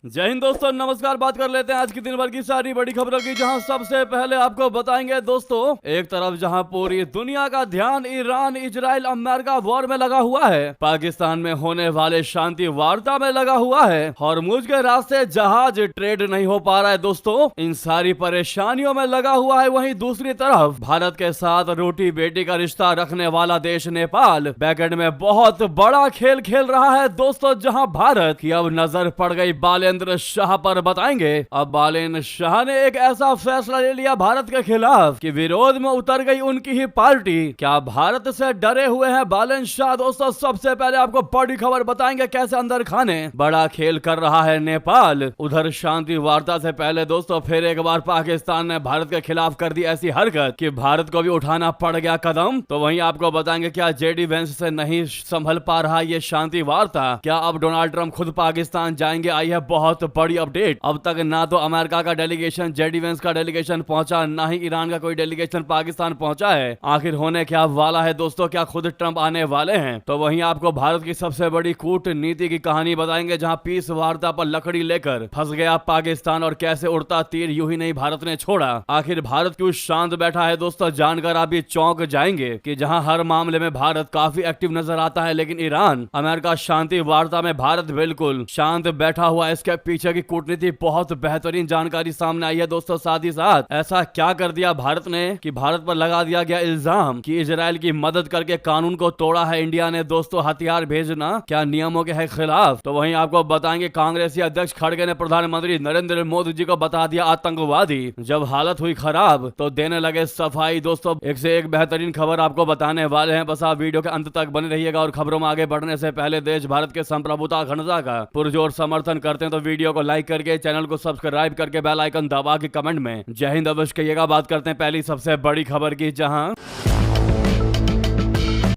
जय हिंद दोस्तों, नमस्कार। बात कर लेते हैं आज की दिन भर की सारी बड़ी खबरों की, जहां सबसे पहले आपको बताएंगे दोस्तों, एक तरफ जहां पूरी दुनिया का ध्यान ईरान, इजराइल, अमेरिका वॉर में लगा हुआ है, पाकिस्तान में होने वाले शांति वार्ता में लगा हुआ है, हॉर्मुज के रास्ते जहाज ट्रेड नहीं हो पा रहा है दोस्तों, इन सारी परेशानियों में लगा हुआ है। वहीं दूसरी तरफ भारत के साथ रोटी बेटी का रिश्ता रखने वाला देश नेपाल बैकेंड में बहुत बड़ा खेल खेल रहा है दोस्तों, जहां भारत की अब नजर पड़ गई बालेंद्र शाह पर। बताएंगे अब बालेंद्र शाह ने एक ऐसा फैसला ले लिया भारत के खिलाफ कि विरोध में उतर गई उनकी ही पार्टी। क्या भारत से डरे हुए हैं बालेंद्र शाह? दोस्तों सबसे पहले आपको बड़ी खबर बताएंगे, कैसे अंदर खाने बड़ा खेल कर रहा है नेपाल। उधर शांति वार्ता से पहले दोस्तों फिर एक बार पाकिस्तान ने भारत के खिलाफ कर दी ऐसी हरकत कि भारत को भी उठाना पड़ गया कदम। तो वहीं आपको बताएंगे क्या जेडी वेंस से नहीं संभल पा रहा ये शांति वार्ता, क्या अब डोनाल्ड ट्रंप खुद पाकिस्तान जाएंगे? आई है बहुत बड़ी अपडेट। अब तक ना तो अमेरिका का डेलीगेशन, जेडी वेंस का डेलीगेशन पहुंचा, ना ही ईरान का कोई डेलीगेशन पाकिस्तान पहुंचा है। आखिर होने क्या वाला है दोस्तों? क्या खुद ट्रंप आने वाले हैं? तो वहीं आपको भारत की सबसे बड़ी कूटनीति की कहानी बताएंगे, जहां पीस वार्ता पर लकड़ी लेकर फंस गया पाकिस्तान और कैसे उड़ता तीर यूं ही नहीं भारत ने छोड़ा। आखिर भारत क्यों शांत बैठा है दोस्तों, जानकर आप भी चौंक जाएंगे कि जहां हर मामले में भारत काफी एक्टिव नजर आता है, लेकिन ईरान अमेरिका शांति वार्ता में भारत बिल्कुल शांत बैठा हुआ है। इसके पीछे की कूटनीति बहुत बेहतरीन जानकारी सामने आई है दोस्तों। साथ ही साथ ऐसा क्या कर दिया भारत ने कि भारत पर लगा दिया गया इल्जाम कि इजराइल की मदद करके कानून को तोड़ा है इंडिया ने दोस्तों। हथियार भेजना क्या नियमों के है खिलाफ? तो वहीं आपको बताएंगे कांग्रेसी अध्यक्ष खड़गे ने प्रधानमंत्री नरेंद्र मोदी जी को बता दिया आतंकवादी। जब हालत हुई खराब तो देने लगे सफाई दोस्तों। एक से एक बेहतरीन खबर आपको बताने वाले हैं, बस आप वीडियो के अंत तक बने रहिएगा। और खबरों में आगे बढ़ने से पहले देश भारत के संप्रभुता अखंडता का पुरजोर समर्थन करते हैं तो वीडियो को लाइक करके, चैनल को सब्सक्राइब करके, बेल आइकन दबा के कमेंट में जय हिंद अवश्य कहिएगा। बात करते हैं पहली सबसे बड़ी खबर की, जहां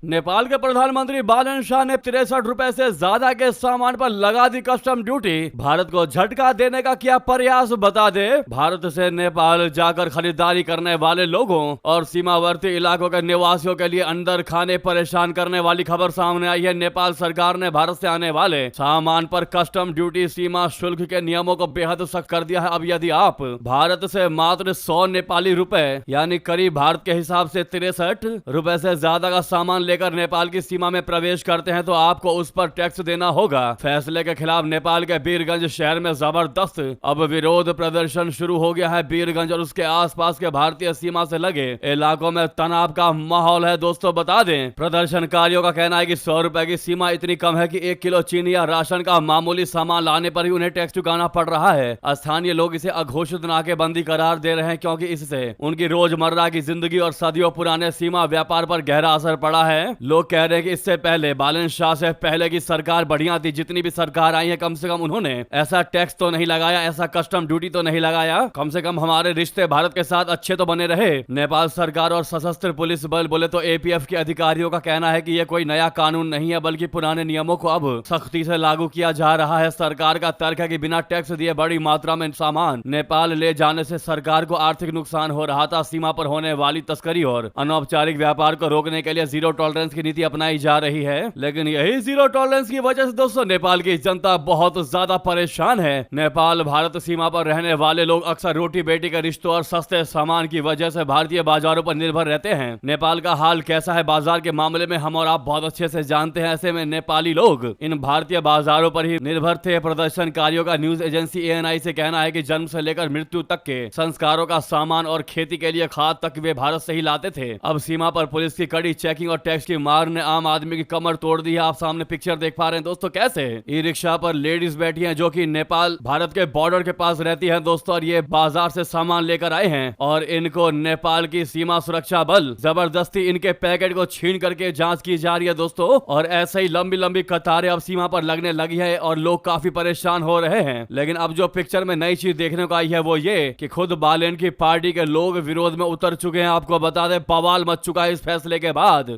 नेपाल के प्रधानमंत्री बालेंद्र शाह ने 63 रुपए से ज्यादा के सामान पर लगा दी कस्टम ड्यूटी। भारत को झटका देने का किया प्रयास, बता दे। भारत से नेपाल जाकर खरीदारी करने वाले लोगों और सीमावर्ती इलाकों के निवासियों के लिए अंदर खाने परेशान करने वाली खबर सामने आई है। नेपाल सरकार ने भारत से आने वाले सामान पर कस्टम ड्यूटी सीमा शुल्क के नियमों को बेहद सख्त कर दिया है। अब यदि आप भारत से मात्र 100 नेपाली रुपए यानी करीब भारत के हिसाब से 63 रुपए से ज्यादा का सामान लेकर नेपाल की सीमा में प्रवेश करते हैं तो आपको उस पर टैक्स देना होगा। फैसले के खिलाफ नेपाल के वीरगंज शहर में जबरदस्त अब विरोध प्रदर्शन शुरू हो गया है। वीरगंज और उसके आसपास के भारतीय सीमा से लगे इलाकों में तनाव का माहौल है दोस्तों। बता दें प्रदर्शनकारियों का कहना है कि 100 रुपए की सीमा इतनी कम है कि 1 किलो चीनी या राशन का मामूली सामान लाने पर ही उन्हें टैक्स चुकाना पड़ रहा है। स्थानीय लोग इसे अघोषित नाकेबंदी करार दे रहे हैं, क्योंकि इससे उनकी रोजमर्रा की जिंदगी और सदियों पुराने सीमा व्यापार पर गहरा असर पड़ा है। लोग कह रहे हैं कि इससे पहले बालेंद्र शाह से पहले की सरकार बढ़िया थी, जितनी भी सरकार आई है कम से कम उन्होंने ऐसा टैक्स तो नहीं लगाया, ऐसा कस्टम ड्यूटी तो नहीं लगाया। कम से कम हमारे रिश्ते भारत के साथ अच्छे तो बने रहे। नेपाल सरकार और सशस्त्र पुलिस बल बोले तो एपीएफ के अधिकारियों का कहना है कि यह कोई नया कानून नहीं है, बल्कि पुराने नियमों को अब सख्ती से लागू किया जा रहा है। सरकार का तर्क है कि बिना टैक्स दिए बड़ी मात्रा में सामान नेपाल ले जाने से सरकार को आर्थिक नुकसान हो रहा था। सीमा पर होने वाली तस्करी और अनौपचारिक व्यापार को रोकने के लिए जीरो टॉलरेंस की नीति अपनाई जा रही है, लेकिन यही जीरो टॉलरेंस की वजह से दोस्तों नेपाल की जनता बहुत ज्यादा परेशान है। नेपाल भारत सीमा पर रहने वाले लोग अक्सर रोटी बेटी के रिश्तों और सस्ते सामान की वजह से भारतीय बाजारों पर निर्भर रहते हैं। नेपाल का हाल कैसा है बाजार के मामले में हम और आप बहुत अच्छे से जानते हैं। ऐसे में नेपाली लोग इन भारतीय बाजारों पर ही निर्भर थे। प्रदर्शनकारियों का न्यूज एजेंसी एएनआई से कहना है कि जन्म से लेकर मृत्यु तक के संस्कारों का सामान और खेती के लिए खाद तक वे भारत से ही लाते थे। अब सीमा पर पुलिस की कड़ी चेकिंग और टैक्स की मार ने आम आदमी की कमर तोड़ दी है। आप सामने पिक्चर देख पा रहे हैं दोस्तों, कैसे ई रिक्शा पर लेडीज बैठी हैं जो कि नेपाल भारत के बॉर्डर के पास रहती हैं दोस्तों, और ये बाजार से सामान लेकर आए हैं और इनको नेपाल की सीमा सुरक्षा बल जबरदस्ती इनके पैकेट को छीन करके जांच की जा रही है दोस्तों। और ऐसे ही लंबी लंबी कतारें अब सीमा पर लगने लगी है और लोग काफी परेशान हो रहे हैं। लेकिन अब जो पिक्चर में नई चीज देखने को आई है वो ये कि खुद बालेंद्र की पार्टी के लोग विरोध में उतर चुके हैं। आपको बता दें बवाल मच चुका है इस फैसले के बाद।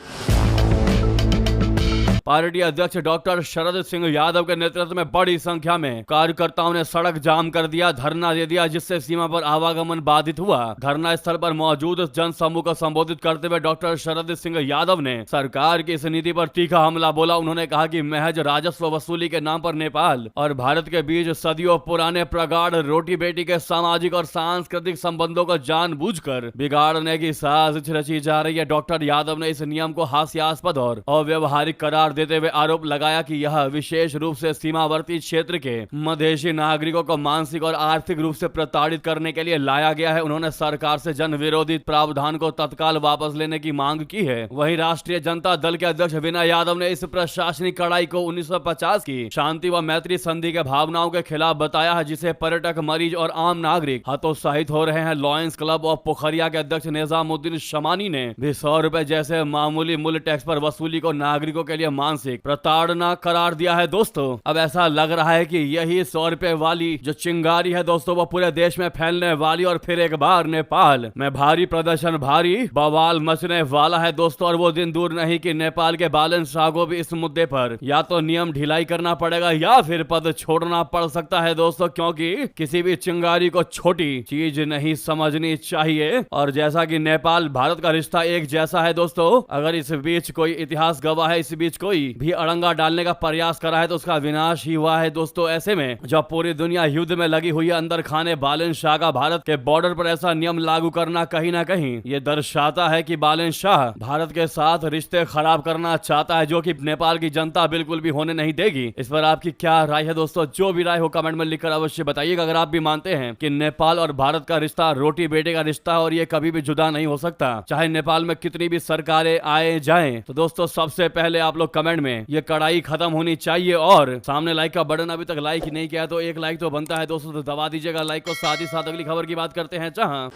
पार्टी अध्यक्ष डॉक्टर शरद सिंह यादव के नेतृत्व में बड़ी संख्या में कार्यकर्ताओं ने सड़क जाम कर दिया, धरना दे दिया, जिससे सीमा पर आवागमन बाधित हुआ। धरना स्थल पर मौजूद जन समूह को संबोधित करते हुए डॉक्टर शरद सिंह यादव ने सरकार की इस नीति पर तीखा हमला बोला। उन्होंने कहा कि महज राजस्व वसूली के नाम पर नेपाल और भारत के बीच सदियों पुराने प्रगाढ़ रोटी बेटी के सामाजिक और सांस्कृतिक संबंधों को जानबूझकर बिगाड़ने की साजिश रची जा रही है। डॉक्टर यादव ने इस नियम को हास्यास्पद और अव्यवहारिक करार देते हुए आरोप लगाया कि यह विशेष रूप से सीमावर्ती क्षेत्र के मधेशी नागरिकों को मानसिक और आर्थिक रूप से प्रताड़ित करने के लिए लाया गया है। उन्होंने सरकार से जन विरोधी प्रावधान को तत्काल वापस लेने की मांग की है। वहीं राष्ट्रीय जनता दल के अध्यक्ष विनय यादव ने इस प्रशासनिक कड़ाई को 1950 की शांति व मैत्री संधि के भावनाओं के खिलाफ बताया है, जिसे पर्यटक, मरीज और आम नागरिक हतोत्साहित हो रहे हैं। लॉयंस क्लब ऑफ पोखरिया के अध्यक्ष निजामुद्दीन शमानी ने भी 100 रुपए जैसे मामूली मूल्य टैक्स पर वसूली को नागरिकों के लिए मानसिक प्रताड़ना करार दिया है। दोस्तों, अब ऐसा लग रहा है कि यही 100 रुपए वाली जो चिंगारी है दोस्तों, वो पूरे देश में फैलने वाली और फिर एक बार नेपाल में भारी प्रदर्शन, भारी बवाल मचने वाला है दोस्तों। और वो दिन दूर नहीं कि नेपाल के बालन शाह को भी इस मुद्दे पर या तो नियम ढिलाई करना पड़ेगा या फिर पद छोड़ना पड़ सकता है दोस्तों, क्योंकि किसी भी चिंगारी को छोटी चीज नहीं समझनी चाहिए। और जैसा कि नेपाल भारत का रिश्ता एक जैसा है दोस्तों, अगर इस बीच कोई इतिहास गवाह है, इस बीच कोई भी अड़ंगा डालने का प्रयास करा है तो उसका विनाश ही हुआ है दोस्तों। ऐसे में जब पूरी दुनिया युद्ध में लगी हुई है, अंदर खाने बालन शाह का भारत के बॉर्डर पर ऐसा नियम लागू करना कहीं ना कहीं ये दर्शाता है कि बालन शाह भारत के साथ रिश्ते खराब करना चाहता है, जो कि नेपाल की जनता बिल्कुल भी होने नहीं देगी। इस पर आपकी क्या राय है दोस्तों? जो भी राय हो कमेंट में लिखकर अवश्य बताइएगा। अगर आप भी मानते हैं कि नेपाल और भारत का रिश्ता रोटी बेटे का रिश्ता है और ये कभी भी जुदा नहीं हो सकता, चाहे नेपाल में कितनी भी सरकारें आए जाएं, तो दोस्तों सबसे पहले आप लोग कमेंट में ये कड़ाई खत्म होनी चाहिए। और सामने लाइक का बटन अभी तक लाइक ही नहीं किया तो एक लाइक तो बनता है दोस्तों, तो दबा दीजिएगा लाइक को। साथ ही साथ अगली खबर की बात करते हैं, जहां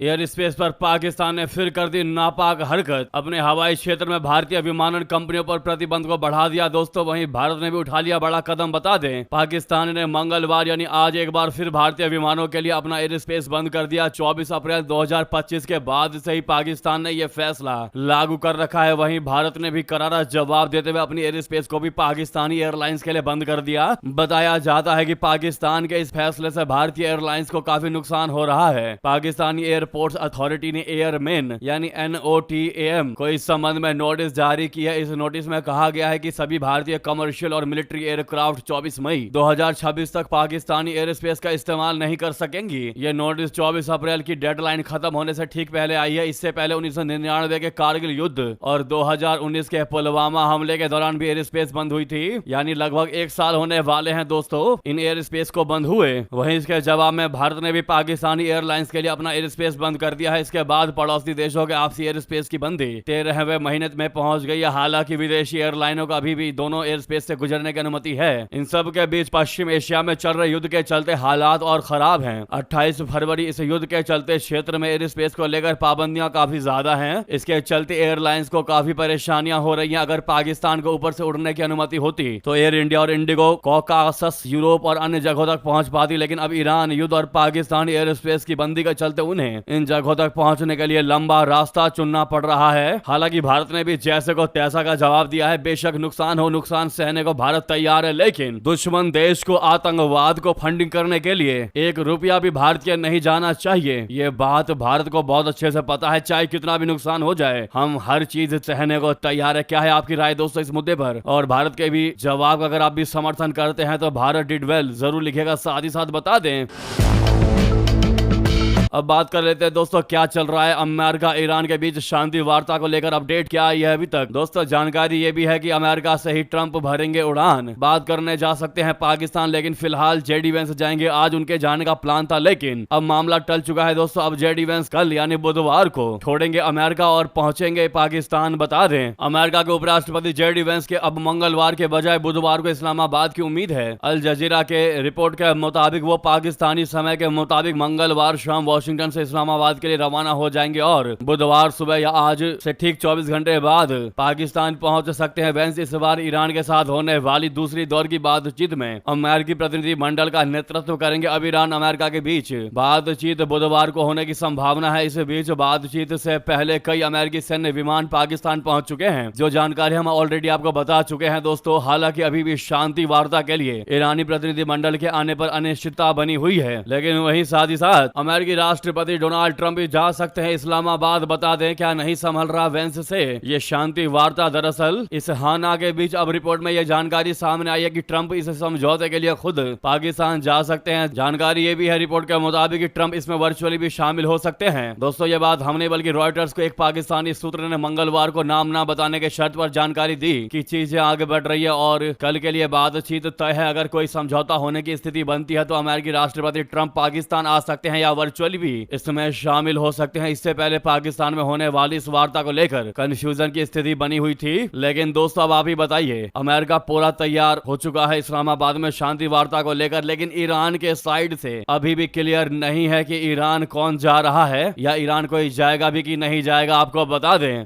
एयर स्पेस पर पाकिस्तान ने फिर कर दी नापाक हरकत, अपने हवाई क्षेत्र में भारतीय विमानन कंपनियों पर प्रतिबंध को बढ़ा दिया दोस्तों। वहीं भारत ने भी उठा लिया बड़ा कदम। बता दें, पाकिस्तान ने मंगलवार यानी आज एक बार फिर भारतीय विमानों के लिए अपना एयर स्पेस बंद कर दिया। 24 अप्रैल 2025 के बाद से ही पाकिस्तान ने यह फैसला लागू कर रखा है। वहीं भारत ने भी करारा जवाब देते हुए अपनी एयर स्पेस को भी पाकिस्तानी एयरलाइंस के लिए बंद कर दिया। बताया जाता है कि पाकिस्तान के इस फैसले से भारतीय एयरलाइंस को काफी नुकसान हो रहा है। पाकिस्तानी एयरपोर्ट्स अथॉरिटी ने एयरमैन यानी NOTAM को इस संबंध में नोटिस जारी की है। इस नोटिस में कहा गया है कि सभी भारतीय कमर्शियल और मिलिट्री एयरक्राफ्ट 24 मई 2026 तक पाकिस्तानी एयर स्पेस का इस्तेमाल नहीं कर सकेंगी। यह नोटिस 24 अप्रैल की डेडलाइन खत्म होने से ठीक पहले आई है। इससे पहले 1999 के कारगिल युद्ध और 2019 के पुलवामा हमले के दौरान भी एयर स्पेस बंद हुई थी, यानी लगभग एक साल होने वाले हैं दोस्तों इन एयर स्पेस को बंद हुए। वहीं इसके जवाब में भारत ने भी पाकिस्तानी एयरलाइंस के लिए अपना एयर स्पेस बंद कर दिया है। इसके बाद पड़ोसी देशों के आपसी एयर स्पेस की बंदी 13वें महीने में पहुंच गई है। हालांकि विदेशी एयरलाइनों का अभी भी दोनों एयर स्पेस से गुजरने की अनुमति है। इन सब के बीच पश्चिम एशिया में चल रहे युद्ध के चलते हालात और खराब हैं। 28 फरवरी इस युद्ध के चलते क्षेत्र में एयर स्पेस को लेकर पाबंदियां काफी ज्यादा हैं। इसके चलते एयरलाइंस को काफी परेशानियां हो रही हैं। अगर पाकिस्तान को ऊपर से उड़ने की अनुमति होती तो एयर इंडिया और इंडिगो कॉकासस, यूरोप और अन्य जगहों तक पहुंच पाती, लेकिन अब ईरान युद्ध और पाकिस्तान एयर स्पेस की बंदी के चलते उन्हें इन जगहों तक पहुंचने के लिए लंबा रास्ता चुनना पड़ रहा है। हालांकि भारत ने भी जैसे को तैसा का जवाब दिया है। बेशक नुकसान हो, नुकसान सहने को भारत तैयार है, लेकिन दुश्मन देश को आतंकवाद को फंडिंग करने के लिए 1 रुपया भी भारतीय नहीं जाना चाहिए। ये बात भारत को बहुत अच्छे से पता है। चाहे कितना भी नुकसान हो जाए, हम हर चीज सहने को तैयार है। क्या है आपकी राय दोस्तों इस मुद्दे पर? और भारत के भी जवाब अगर आप भी समर्थन करते हैं तो भारत डिड वेल जरूर लिखेगा, साथ ही साथ बता दें। अब बात कर लेते हैं दोस्तों क्या चल रहा है अमेरिका ईरान के बीच शांति वार्ता को लेकर अपडेट क्या आई है अभी तक। दोस्तों जानकारी ये भी है कि अमेरिका से ही ट्रंप भरेंगे उड़ान। बात करने जा सकते हैं पाकिस्तान, लेकिन फिलहाल जेडी वेंस जाएंगे। आज उनके जाने का प्लान था, लेकिन अब मामला टल चुका है दोस्तों। अब जेडी वेंस कल यानी बुधवार को छोड़ेंगे अमेरिका और पहुंचेंगे पाकिस्तान। बता दें, अमेरिका के उपराष्ट्रपति जेडी वेंस के अब मंगलवार के बजाय बुधवार को इस्लामाबाद की उम्मीद है। अल जजीरा के रिपोर्ट के मुताबिक वो पाकिस्तानी समय के मुताबिक मंगलवार शाम वॉशिंगटन से इस्लामाबाद के लिए रवाना हो जाएंगे और बुधवार सुबह या आज से ठीक 24 घंटे बाद पाकिस्तान पहुंच सकते हैं। वेंस इस बार ईरान के साथ होने वाली दूसरी दौर की बातचीत में अमेरिकी प्रतिनिधि मंडल का नेतृत्व करेंगे। अब ईरान अमेरिका के बीच बातचीत बुधवार को होने की संभावना है। इस बीच बातचीत से पहले कई अमेरिकी सैन्य विमान पाकिस्तान पहुंच चुके हैं, जो जानकारी हम ऑलरेडी आपको बता चुके हैं दोस्तों। हालांकि अभी भी शांति वार्ता के लिए ईरानी प्रतिनिधि मंडल के आने पर अनिश्चितता बनी हुई है, लेकिन वहीं साथ ही साथ अमेरिकी राष्ट्रपति डोनाल्ड ट्रंप भी जा सकते हैं इस्लामाबाद। बता दें, क्या नहीं संभल रहा वेंस से ये शांति वार्ता। दरअसल इस हाना के बीच अब रिपोर्ट में यह जानकारी सामने आई है कि ट्रंप इस समझौते के लिए खुद पाकिस्तान जा सकते हैं। जानकारी ये भी है रिपोर्ट के मुताबिक कि ट्रंप इसमें वर्चुअली भी शामिल हो सकते हैं। दोस्तों ये बात हमने बल्कि रॉयटर्स को एक पाकिस्तानी सूत्र ने मंगलवार को नाम ना बताने के शर्त पर जानकारी दी कि चीजें आगे बढ़ रही है और कल के लिए बातचीत तय है। अगर कोई समझौता होने की स्थिति बनती है तो अमेरिकी राष्ट्रपति ट्रंप पाकिस्तान आ सकते हैं या वर्चुअली भी इसमें शामिल हो सकते हैं। इससे पहले पाकिस्तान में होने वाली इस वार्ता को लेकर कंफ्यूजन की स्थिति बनी हुई थी, लेकिन दोस्तों अब आप ही बताइए, अमेरिका पूरा तैयार हो चुका है इस्लामाबाद में शांति वार्ता को लेकर, लेकिन ईरान के साइड से अभी भी क्लियर नहीं है कि ईरान कौन जा रहा है या ईरान कोई जाएगा भी कि नहीं जाएगा। आपको बता दें,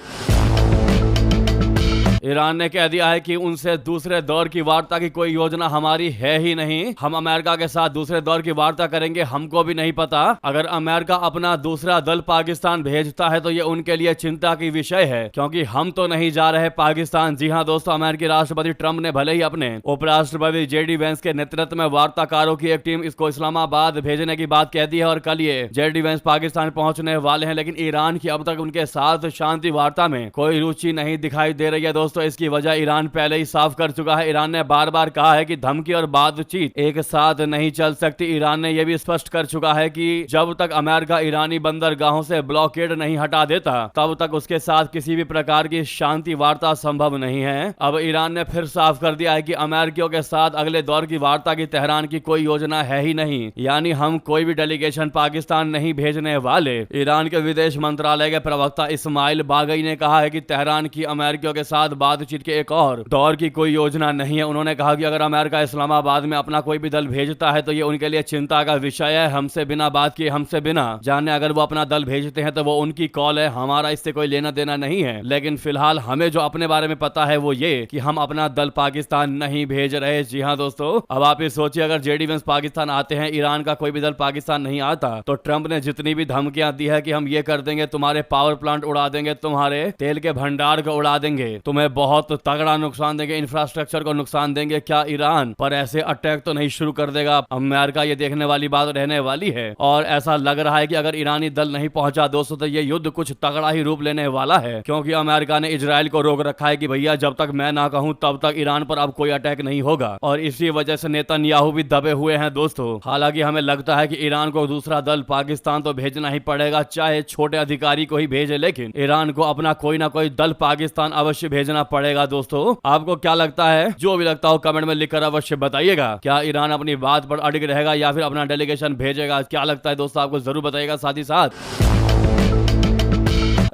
ईरान ने कह दिया है कि उनसे दूसरे दौर की वार्ता की कोई योजना हमारी है ही नहीं। हम अमेरिका के साथ दूसरे दौर की वार्ता करेंगे, हमको भी नहीं पता। अगर अमेरिका अपना दूसरा दल पाकिस्तान भेजता है तो ये उनके लिए चिंता की विषय है, क्योंकि हम तो नहीं जा रहे पाकिस्तान। जी हां दोस्तों, अमेरिकी राष्ट्रपति ट्रंप ने भले ही अपने उपराष्ट्रपति जेडी वेंस के नेतृत्व में वार्ताकारों की एक टीम इसको इस्लामाबाद भेजने की बात कह दी है और कल ये जेडी वेंस पाकिस्तान पहुंचने वाले हैं, लेकिन ईरान की अब तक उनके साथ शांति वार्ता में कोई रुचि नहीं दिखाई दे रही है। दोस्तों इसकी वजह ईरान पहले ही साफ कर चुका है। ईरान ने बार बार कहा है कि धमकी और बातचीत एक साथ नहीं चल सकती। ईरान ने यह भी स्पष्ट कर चुका है कि जब तक अमेरिका ईरानी बंदरगाहों से ब्लॉकेड नहीं हटा देता तब तक उसके साथ किसी भी प्रकार की शांति वार्ता संभव नहीं है। अब ईरान ने फिर साफ कर दिया है कि अमेरिकियों के साथ अगले दौर की वार्ता की तेहरान की कोई योजना है ही नहीं, यानी हम कोई भी डेलीगेशन पाकिस्तान नहीं भेजने वाले। ईरान के विदेश मंत्रालय के प्रवक्ता इस्माइल बागई ने कहा है कि तेहरान की अमेरिकियों के साथ बातचीत के एक और दौर की कोई योजना नहीं है। उन्होंने कहा कि अगर अमेरिका इस्लामाबाद में अपना कोई भी दल भेजता है तो ये उनके लिए चिंता का विषय है। हमसे बिना बात किए, हमसे बिना जाने अगर वो अपना दल भेजते हैं तो वो उनकी कॉल है, हमारा इससे कोई लेना देना नहीं है। लेकिन फिलहाल हमें जो अपने बारे में पता है वो ये कि हम अपना दल पाकिस्तान नहीं भेज रहे। जी हाँ दोस्तों, अब आप ये सोचिए, अगर जेडी वेंस पाकिस्तान आते हैं, ईरान का कोई भी दल पाकिस्तान नहीं आता, तो ट्रंप ने जितनी भी धमकियां दी है कि हम ये कर देंगे, तुम्हारे पावर प्लांट उड़ा देंगे, तुम्हारे तेल के भंडार को उड़ा देंगे, तुम्हें बहुत तगड़ा नुकसान देंगे, इंफ्रास्ट्रक्चर को नुकसान देंगे, क्या ईरान पर ऐसे अटैक तो नहीं शुरू कर देगा अमेरिका? ये देखने वाली बात रहने वाली है। और ऐसा लग रहा है कि अगर ईरानी दल नहीं पहुंचा दोस्तों तो ये युद्ध कुछ तगड़ा ही रूप लेने वाला है, क्योंकि अमेरिका ने इजराइल को रोक रखा है कि भैया जब तक मैं ना कहूं तब तक ईरान पर अब कोई अटैक नहीं होगा। और इसी वजह से नेतन्याहू भी दबे हुए हैं दोस्तों। हालांकि हमें लगता है कि ईरान को दूसरा दल पाकिस्तान तो भेजना ही पड़ेगा, चाहे छोटे अधिकारी को ही भेजे, लेकिन ईरान को अपना कोई ना कोई दल पाकिस्तान अवश्य भेजना पड़ेगा। दोस्तों आपको क्या लगता है? जो भी लगता हो कमेंट में लिखकर अवश्य बताइएगा। क्या ईरान अपनी बात पर अड़िग रहेगा या फिर अपना डेलीगेशन भेजेगा? क्या लगता है दोस्तों, आपको जरूर बताइएगा। साथ ही साथ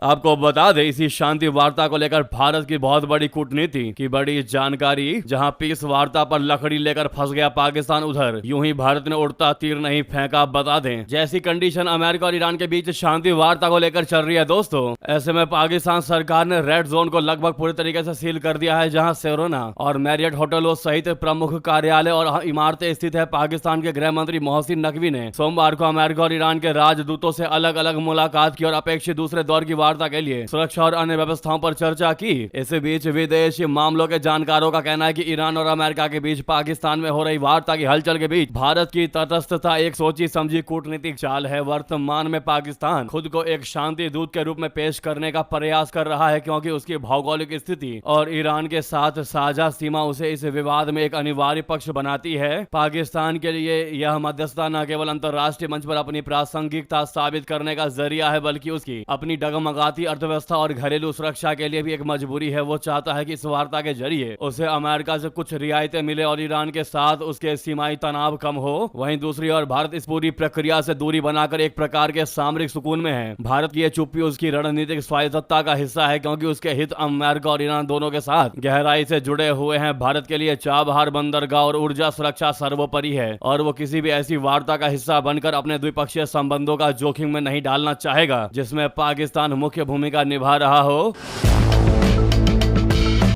आपको बता दें, इसी शांति वार्ता को लेकर भारत की बहुत बड़ी कूटनीति की बड़ी जानकारी। जहां पीस वार्ता पर लकड़ी लेकर फंस गया पाकिस्तान, उधर यूं ही भारत ने उड़ता तीर नहीं फेंका। बता दें, जैसी कंडीशन अमेरिका और ईरान के बीच शांति वार्ता को लेकर चल रही है दोस्तों, ऐसे में पाकिस्तान सरकार ने रेड जोन को लगभग पूरी तरीके से सील कर दिया है, जहां सेरोना और मैरियट होटलों सहित प्रमुख कार्यालय और इमारतें स्थित है। पाकिस्तान के गृह मंत्री मोहसिन नकवी ने सोमवार को अमेरिका और ईरान के राजदूतों से अलग अलग मुलाकात की और अपेक्षित दूसरे दौर की वार्ता के लिए सुरक्षा और अन्य व्यवस्थाओं पर चर्चा की। इस बीच विदेशी मामलों के जानकारों का कहना है कि ईरान और अमेरिका के बीच पाकिस्तान में हो रही वार्ता की हलचल के बीच भारत की तटस्थता एक सोची समझी कूटनीतिक चाल है। वर्तमान में पाकिस्तान खुद को एक शांति दूत के रूप में पेश करने का प्रयास कर रहा है, क्योंकि उसकी भौगोलिक स्थिति और ईरान के साथ साझा सीमा उसे इस विवाद में एक अनिवार्य पक्ष बनाती है। पाकिस्तान के लिए यह मध्यस्थता न केवल अंतर्राष्ट्रीय मंच पर अपनी प्रासंगिकता साबित करने का जरिया है, बल्कि उसकी अपनी डगमगा सौगाती अर्थव्यवस्था और घरेलू सुरक्षा के लिए भी एक मजबूरी है। वो चाहता है कि इस वार्ता के जरिए उसे अमेरिका से कुछ रियायतें मिले और ईरान के साथ उसके सीमाई तनाव कम हो। वहीं दूसरी ओर भारत इस पूरी प्रक्रिया से दूरी बनाकर एक प्रकार के सामरिक सुकून में है। भारत की यह चुप्पी उसकी रणनीतिक स्वायत्तता का हिस्सा है, क्योंकि उसके हित अमेरिका और ईरान दोनों के साथ गहराई से जुड़े हुए हैं। भारत के लिए चाबहार बंदरगाह और ऊर्जा सुरक्षा सर्वोपरि है और वो किसी भी ऐसी वार्ता का हिस्सा बनकर अपने द्विपक्षीय संबंधों का जोखिम में नहीं डालना चाहेगा जिसमें पाकिस्तान मुख्य भूमिका निभा रहा हो।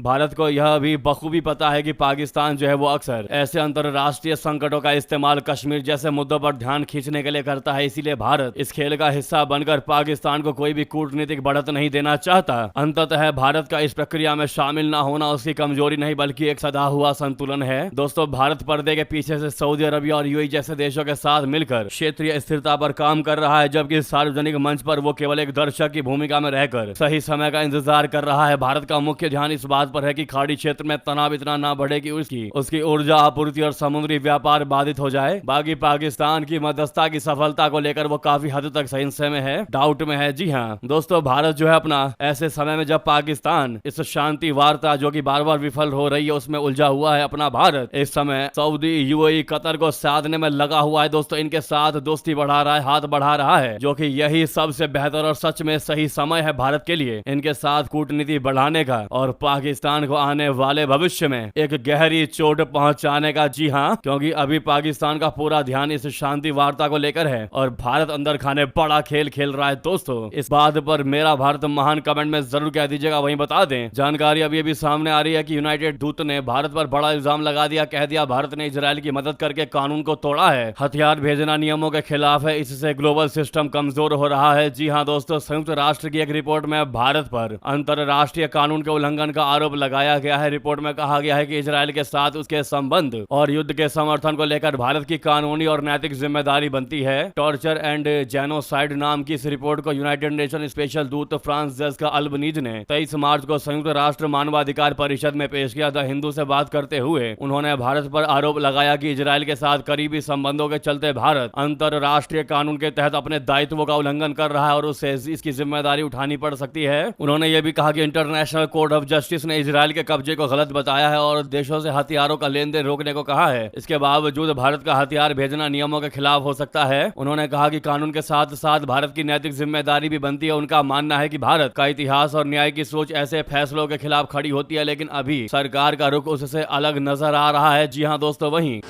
भारत को यह भी बखूबी पता है कि पाकिस्तान जो है वो अक्सर ऐसे अंतरराष्ट्रीय संकटों का इस्तेमाल कश्मीर जैसे मुद्दों पर ध्यान खींचने के लिए करता है। इसीलिए भारत इस खेल का हिस्सा बनकर पाकिस्तान को कोई भी कूटनीतिक बढ़त नहीं देना चाहता। अंततः भारत का इस प्रक्रिया में शामिल न होना उसकी कमजोरी नहीं बल्कि एक सदा हुआ संतुलन है। दोस्तों, भारत पर्दे के पीछे से सऊदी अरबिया और यूएई जैसे देशों के साथ मिलकर क्षेत्रीय स्थिरता पर काम कर रहा है, जबकि सार्वजनिक मंच पर वो केवल एक दर्शक की भूमिका में रहकर सही समय का इंतजार कर रहा है। भारत का मुख्य ध्यान इस बात पर है कि खाड़ी क्षेत्र में तनाव इतना ना बढ़े कि उसकी ऊर्जा आपूर्ति और समुद्री व्यापार बाधित हो जाए। बाकी पाकिस्तान की मध्यस्थता की सफलता को लेकर वो काफी हद तक संशय में है, डाउट में है। जी हाँ दोस्तों, भारत जो है अपना ऐसे समय में जब पाकिस्तान इस शांति वार्ता जो कि बार बार विफल हो रही है उसमें उलझा हुआ है, अपना भारत इस समय सऊदी, यूएई, कतर को साधने में लगा हुआ है। दोस्तों, इनके साथ दोस्ती बढ़ा रहा है, हाथ बढ़ा रहा है, जो कि यही सबसे बेहतर और सच में सही समय है भारत के लिए इनके साथ कूटनीति बढ़ाने का और पाकिस्तान को आने वाले भविष्य में एक गहरी चोट पहुंचाने का। जी हां, क्योंकि अभी पाकिस्तान का पूरा ध्यान इस शांति वार्ता को लेकर है और भारत अंदर खाने बड़ा खेल खेल रहा है। दोस्तों, इस बात पर मेरा भारत महान कमेंट में जरूर कह दीजिएगा। वहीं बता दें, जानकारी अभी अभी सामने आ रही है कि यूनाइटेड दूत ने भारत पर बड़ा इल्जाम लगा दिया, कह दिया भारत ने इजराइल की मदद करके कानून को तोड़ा है, हथियार भेजना नियमों के खिलाफ है, इससे ग्लोबल सिस्टम कमजोर हो रहा है। जी हां दोस्तों, संयुक्त राष्ट्र की एक रिपोर्ट में भारत पर अंतरराष्ट्रीय कानून के उल्लंघन का आरोप लगाया गया है। रिपोर्ट में कहा गया है कि इजराइल के साथ उसके संबंध और युद्ध के समर्थन को लेकर भारत की कानूनी और नैतिक जिम्मेदारी बनती है। टॉर्चर एंड जेनोसाइड नाम की इस रिपोर्ट को यूनाइटेड नेशन स्पेशल दूत फ्रांस जेसिका अल्बनीज ने 23 मार्च को संयुक्त राष्ट्र मानवाधिकार परिषद में पेश किया। द हिंदू से बात करते हुए उन्होंने भारत पर आरोप लगाया कि इजराइल के साथ करीबी संबंधों के चलते भारत अंतरराष्ट्रीय कानून के तहत अपने दायित्वों का उल्लंघन कर रहा है और उसे इसकी जिम्मेदारी उठानी पड़ सकती है। उन्होंने यह भी कहा कि इंटरनेशनल कोर्ट ऑफ जस्टिस ने इजराइल के कब्जे को गलत बताया है और देशों से हथियारों का लेन देन रोकने को कहा है। इसके बावजूद भारत का हथियार भेजना नियमों के खिलाफ हो सकता है। उन्होंने कहा कि कानून के साथ साथ भारत की नैतिक जिम्मेदारी भी बनती है। उनका मानना है कि भारत का इतिहास और न्याय की सोच ऐसे फैसलों के खिलाफ खड़ी होती है, लेकिन अभी सरकार का रुख उससे अलग नजर आ रहा है। जी हाँ दोस्तों, वहीं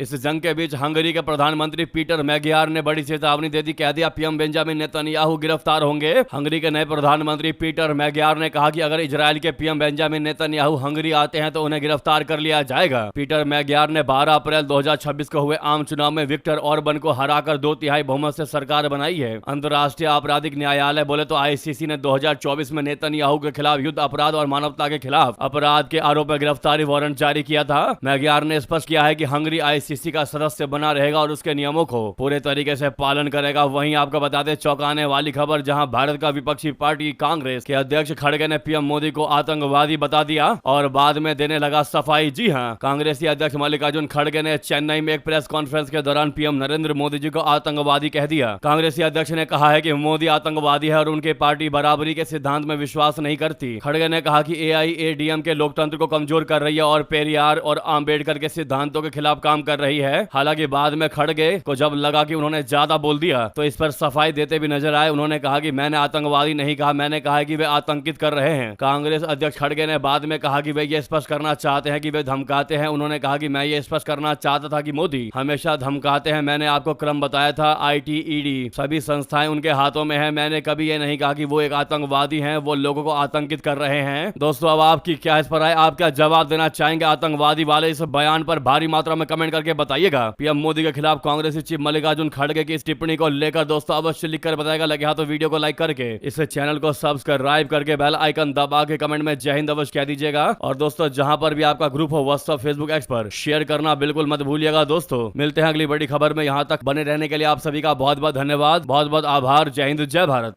इस जंग के बीच हंगरी के प्रधानमंत्री पीटर मैगियार ने बड़ी चेतावनी दे दी, कह दिया पीएम बेंजामिन नेतन्याहू गिरफ्तार होंगे। हंगरी के नए प्रधानमंत्री पीटर मैगियार ने कहा कि अगर इजराइल के पीएम बेंजामिन नेतन्याहू हंगरी आते हैं तो उन्हें गिरफ्तार कर लिया जाएगा। पीटर मैगियार ने 12 अप्रैल 2026 को हुए आम चुनाव में विक्टर ऑर्बन को हराकर 2/3 बहुमत से सरकार बनाई है। अंतर्राष्ट्रीय आपराधिक न्यायालय बोले तो आईसीसी ने 2024 में नेतन्याहू के खिलाफ युद्ध अपराध और मानवता के खिलाफ अपराध के आरोप में गिरफ्तारी वारंट जारी किया था। मैगियार ने स्पष्ट किया है कि हंगरी आईसीसी का सदस्य बना रहेगा और उसके नियमों को पूरे तरीके से पालन करेगा। वहीं आपको बता दें, चौंकाने वाली खबर, जहां भारत का विपक्षी पार्टी कांग्रेस के अध्यक्ष खड़गे ने पीएम मोदी को आतंकवादी बता दिया और बाद में देने लगा सफाई। जी हां, कांग्रेसी अध्यक्ष मल्लिकार्जुन खड़गे ने चेन्नई में एक प्रेस कॉन्फ्रेंस के दौरान पीएम नरेंद्र मोदी जी को आतंकवादी कह दिया। कांग्रेसी अध्यक्ष ने कहा है कि मोदी आतंकवादी है और उनकी पार्टी बराबरी के सिद्धांत में विश्वास नहीं करती। खड़गे ने कहा कि एआईएडीएम के लोकतंत्र को कमजोर कर रही है और पेरियार और आम्बेडकर के सिद्धांतों के खिलाफ काम कर रही है। हालांकि बाद में खड़गे को जब लगा कि उन्होंने ज्यादा बोल दिया तो इस पर सफाई देते भी नजर आए। उन्होंने कहा कि मैंने आतंकवादी नहीं कहा, मैंने कहा कि वे आतंकित कर रहे हैं। कांग्रेस अध्यक्ष खड़गे ने बाद में कहा कि वे ये स्पष्ट करना चाहते हैं कि वे धमकाते हैं। उन्होंने कहा कि मैं ये स्पष्ट करना चाहता था कि मोदी हमेशा धमकाते हैं। मैंने आपको क्रम बताया था, आईटीईडी सभी संस्थाएं उनके हाथों में है। मैंने कभी ये नहीं कहा कि वो एक आतंकवादी हैं, वो लोगों को आतंकित कर रहे हैं। दोस्तों, अब आपकी क्या इस पर आए, आप क्या जवाब देना चाहेंगे आतंकवादी वाले इस बयान पर? भारी मात्रा में कमेंट करके बताइएगा। पीएम मोदी के खिलाफ कांग्रेसी चीफ मल्लिकार्जुन खड़गे की इस टिप्पणी को लेकर दोस्तों अवश्य लिखकर बताएगा। लगे हाथ तो वीडियो को लाइक करके इस चैनल को सब्सक्राइब करके बेल आइकन दबा के कमेंट में जय हिंद अवश्य कह दीजिएगा। और दोस्तों, जहां पर भी आपका ग्रुप हो व्हाट्सएप, फेसबुक, एक्स पर शेयर करना बिल्कुल मत भूलिएगा। दोस्तों, मिलते हैं अगली बड़ी खबर में। यहां तक बने रहने के लिए आप सभी का बहुत बहुत धन्यवाद, बहुत बहुत आभार। जय हिंद, जय भारत।